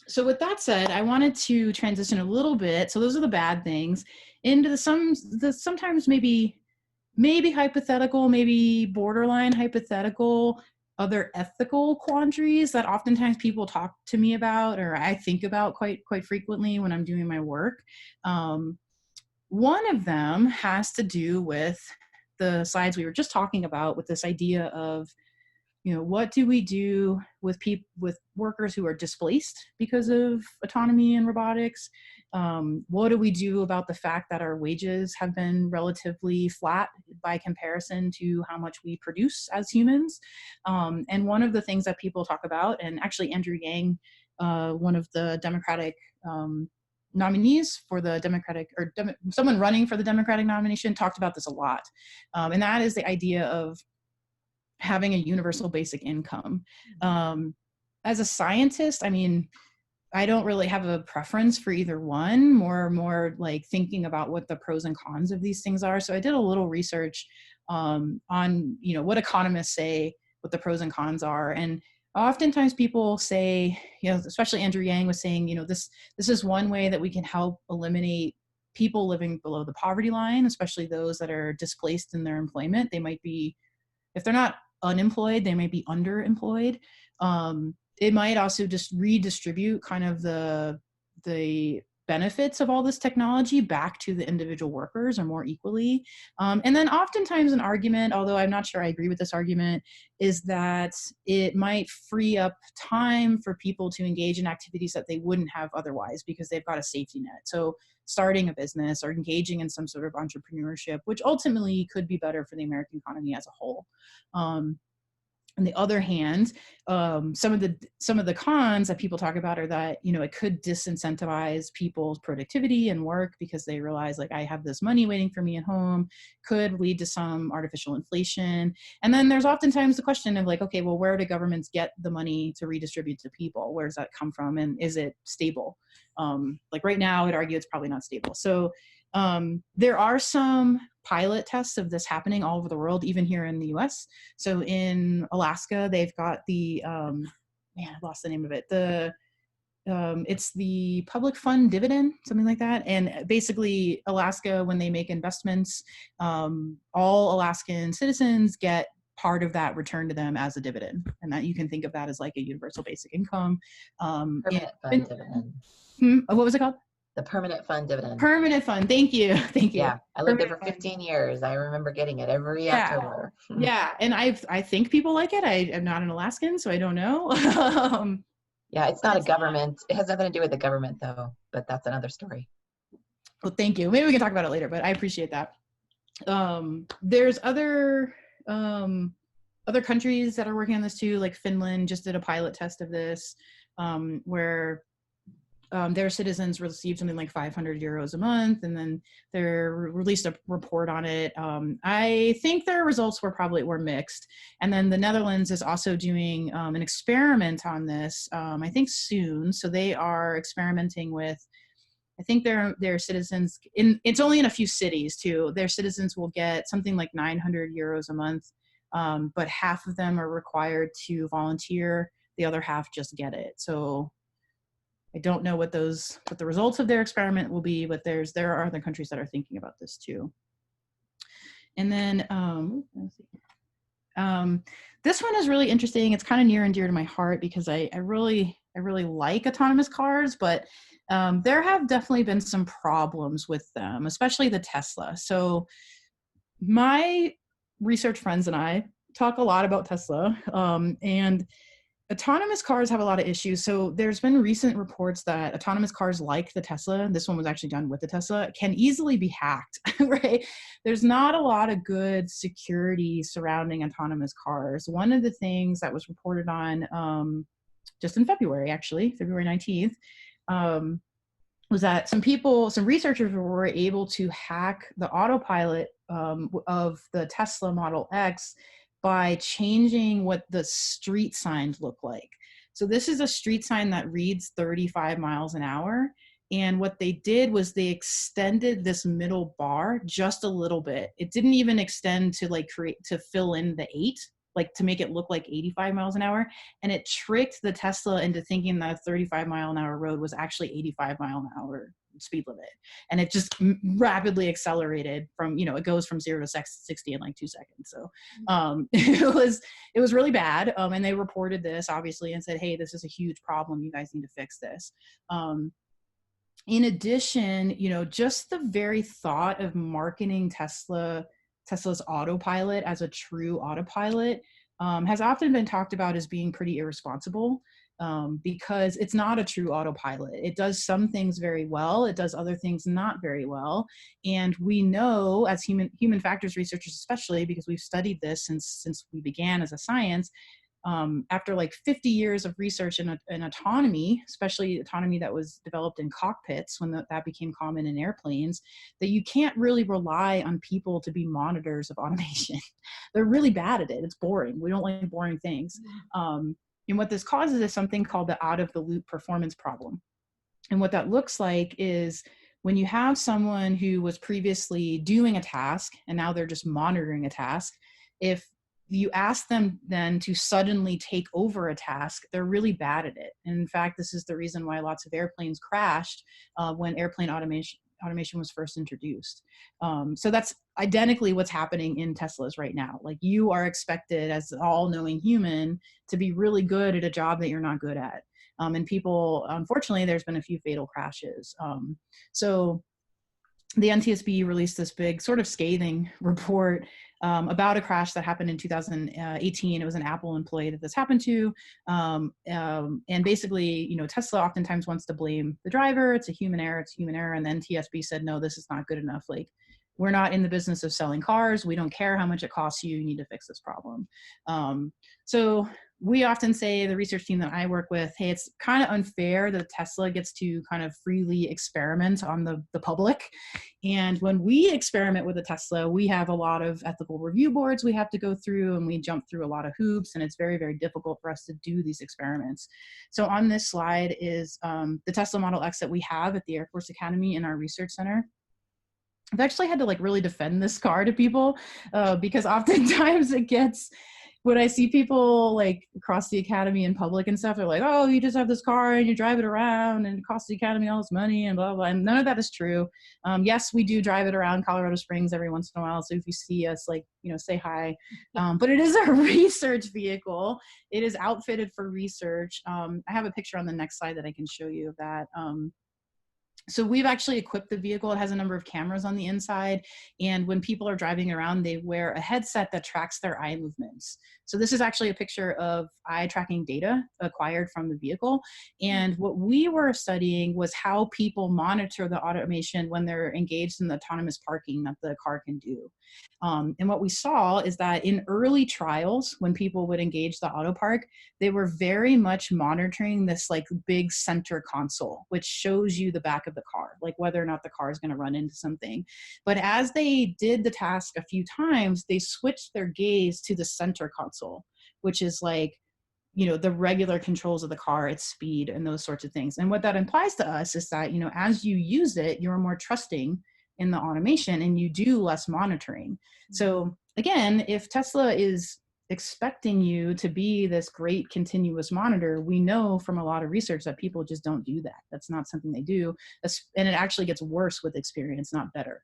So with that said, I wanted to transition a little bit. So those are the bad things into the sometimes maybe hypothetical, maybe borderline hypothetical, other ethical quandaries that oftentimes people talk to me about, or I think about quite frequently when I'm doing my work. Um, One of them has to do with the slides we were just talking about, with this idea of, what do we do with people, with workers who are displaced because of autonomy and robotics? What do we do about the fact that our wages have been relatively flat by comparison to how much we produce as humans? And one of the things that people talk about, and actually Andrew Yang, one of the Democratic nominees for the Democratic, or someone running for the Democratic nomination, talked about this a lot. And that is the idea of having a universal basic income. As a scientist, I mean, I don't really have a preference for either one, more like thinking about what the pros and cons of these things are. So I did a little research on, what economists say, what the pros and cons are. And oftentimes people say, especially Andrew Yang was saying, this is one way that we can help eliminate people living below the poverty line, especially those that are displaced in their employment. They might be, if they're not unemployed, they might be underemployed. It might also just redistribute kind of the benefits of all this technology back to the individual workers, or more equally. And then oftentimes an argument, although I'm not sure I agree with this argument, is that it might free up time for people to engage in activities that they wouldn't have otherwise because they've got a safety net. So starting a business or engaging in some sort of entrepreneurship, which ultimately could be better for the American economy as a whole. On the other hand, some of the cons that people talk about are that, it could disincentivize people's productivity and work because they realize, like, I have this money waiting for me at home, could lead to some artificial inflation. And then there's oftentimes the question of, like, okay, well, where do governments get the money to redistribute to people? Where does that come from? And is it stable? Like right now, I'd argue it's probably not stable. So there are some pilot tests of this happening all over the world, even here in the US. So in Alaska, they've got the, I lost the name of it. It's the public fund dividend, something like that. And basically Alaska, when they make investments, all Alaskan citizens get part of that returned to them as a dividend. And that you can think of that as like a universal basic income. Permanent fund dividend. What was it called? The permanent fund dividend. Permanent fund. Thank you. Thank you. Yeah, I lived there for 15 years. I remember getting it every October. Yeah, and I think people like it. I am not an Alaskan, so I don't know. Yeah, it's not a government. It has nothing to do with the government, though, but that's another story. Well, thank you. Maybe we can talk about it later, but I appreciate that. There's other countries that are working on this too, like Finland just did a pilot test of this, where their citizens received something like 500 euros a month, and then they released a report on it. I think their results were mixed. And then the Netherlands is also doing an experiment on this, I think soon. So they are experimenting with, I think their citizens, it's only in a few cities too, their citizens will get something like 900 euros a month, but half of them are required to volunteer, the other half just get it. So I don't know what the results of their experiment will be, but there are other countries that are thinking about this too. And then this one is really interesting. It's kind of near and dear to my heart because I really like autonomous cars, but there have definitely been some problems with them, especially the Tesla. So my research friends and I talk a lot about Tesla, and autonomous cars have a lot of issues. So there's been recent reports that autonomous cars like the Tesla, this one was actually done with the Tesla, can easily be hacked, right? There's not a lot of good security surrounding autonomous cars. One of the things that was reported on just in February, actually, February 19th, was that some researchers were able to hack the autopilot of the Tesla Model X by changing what the street signs look like. So this is a street sign that reads 35 miles an hour. And what they did was they extended this middle bar just a little bit. It didn't even extend to to fill in the 8. like to make it look like 85 miles an hour. And it tricked the Tesla into thinking that a 35-mile-an-hour road was actually 85-mile-an-hour speed limit. And it just rapidly accelerated from, it goes from 0 to 60 in like 2 seconds. So it was really bad. And they reported this obviously and said, hey, this is a huge problem. You guys need to fix this. In addition, just the very thought of marketing Tesla's Autopilot as a true autopilot has often been talked about as being pretty irresponsible, because it's not a true autopilot. It does some things very well. It does other things not very well. And we know, as human factors researchers, especially because we've studied this since we began as a science, after like 50 years of research in autonomy, especially autonomy that was developed in cockpits when that became common in airplanes, that you can't really rely on people to be monitors of automation. They're really bad at it. It's boring. We don't like boring things. And what this causes is something called the out-of-the-loop performance problem. And what that looks like is when you have someone who was previously doing a task and now they're just monitoring a task, if you ask them then to suddenly take over a task, they're really bad at it. And in fact, this is the reason why lots of airplanes crashed when airplane automation was first introduced. So that's identically what's happening in Teslas right now. Like, you are expected as an all-knowing human to be really good at a job that you're not good at. And people, unfortunately, there's been a few fatal crashes. So the NTSB released this big sort of scathing report about a crash that happened in 2018. It was an Apple employee that this happened to. And basically, Tesla oftentimes wants to blame the driver. It's a human error. And then NTSB said, no, this is not good enough. Like, we're not in the business of selling cars. We don't care how much it costs you. You need to fix this problem. So we often say, the research team that I work with, hey, it's kind of unfair that Tesla gets to kind of freely experiment on the public. And when we experiment with a Tesla, we have a lot of ethical review boards we have to go through, and we jump through a lot of hoops, and it's very, very difficult for us to do these experiments. So on this slide is the Tesla Model X that we have at the Air Force Academy in our research center. I've actually had to like really defend this car to people because oftentimes it gets, when I see people like across the academy in public and stuff, they're like, oh, you just have this car and you drive it around and it costs the academy all this money and blah, blah. And none of that is true. Yes, we do drive it around Colorado Springs every once in a while. So if you see us, like, say hi. But it is a research vehicle. It is outfitted for research. I have a picture on the next slide that I can show you of that. So we've actually equipped the vehicle. It has a number of cameras on the inside. And when people are driving around, they wear a headset that tracks their eye movements. So this is actually a picture of eye tracking data acquired from the vehicle. And what we were studying was how people monitor the automation when they're engaged in the autonomous parking that the car can do. And what we saw is that in early trials, when people would engage the auto park, they were very much monitoring this like big center console, which shows you the back of the car, like whether or not the car is going to run into something. But as they did the task a few times, they switched their gaze to the center console, which is like, the regular controls of the car, its speed and those sorts of things. And what that implies to us is that, as you use it, you're more trusting in the automation and you do less monitoring. So again, if Tesla is expecting you to be this great continuous monitor, we know from a lot of research that people just don't do that. That's not something they do. And it actually gets worse with experience, not better.